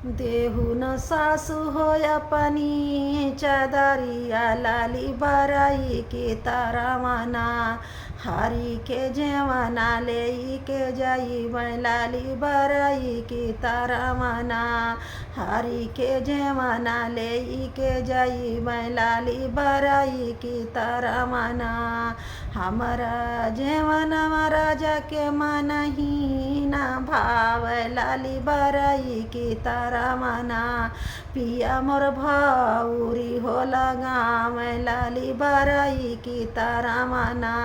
देहु न सासु होया पनी चदरिया लाली बराई की तारा मना हरी के जेवना ले के जाई मैं लाली बराई की तारा मना हरी के जेवना ले के जाई मैं लाली बराई की तारा मना हमारा जेवन राजा के मन ही ना भाव लाली बराई की तारा मना पिया मोर भाउरी होला गाँव लाली बराई की तारा मना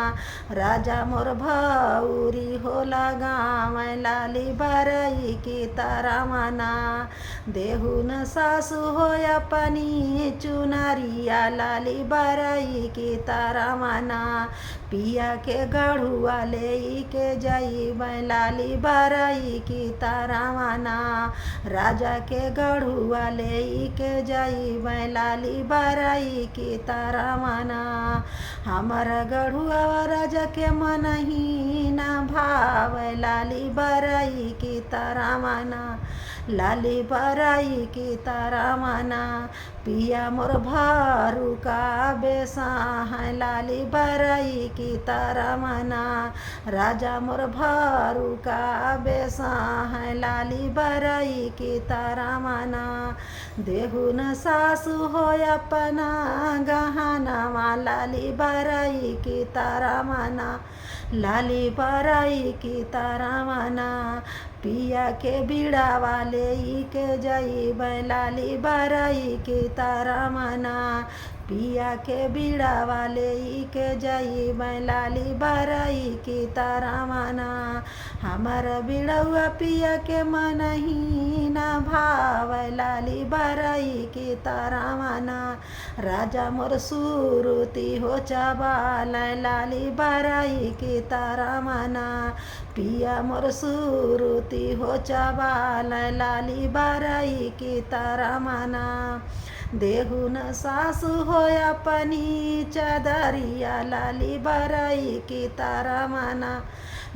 राजा मोर भाउरी होला गाँव लाली बराई की तारा मना देहु न सासु होया पनी चुनरिया लाली बराई की तारा मना पिया के गढ़ुआ ले के जाई मैं लाली बराई की तारा मना राजा के गढ़ुआ ले के जाई मैं लाली बराई की तारा मना हमारा गढ़ुआ राजा के मन ही ना भाव लाली बराई की तारा मना लाली बराई की तारा मना पिया मोर भारू का बेसा है लाली बराई की तारा मना राजा मोर भारू का बेसा है लाली बराई की तारा मना देहु न सासु हो अपना गहना लाली बराई की तारा मना लाली बराई की तारा मना पिया के बीड़ा वाले के जाई मैं लाली बराई की तारा मना पिया के बीड़ा वाले के जाई मैं लाली बराई की तारा मना हमारा बीड़ौआ पिया के मन ही ना भाव लाली बराई की तारा मना राजा मोर सुरुती हो चाबाल लाली बराई की तारा मना पिया मोर सुरुती हो चाबाल लाली बराई की तारा मना देहु न सासु हो अपनी चदरिया लाली बराई की तारा मना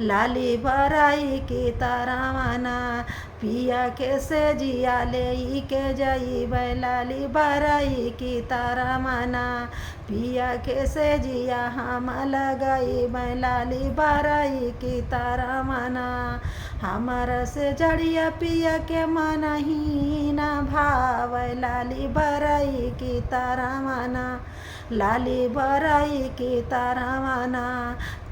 लाली बराई की तारा मना पिया के से जिया ले के जाई मैं लाली बराई की तारा मना पिया के से जिया हम लगाई मैं लाली बराई की तारा मना हमारा से जड़िया पिया के मन ही ना भाव लाली बराई की तारा मना लाली बराई की तारा मना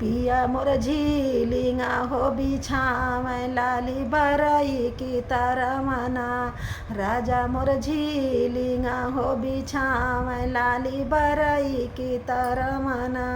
पिया मोर झीलिंगा हो बिछाव लाली बराई की तारा मना राजा मोर झीलिंगा हो बिछाव लाली बराई की तारा मना।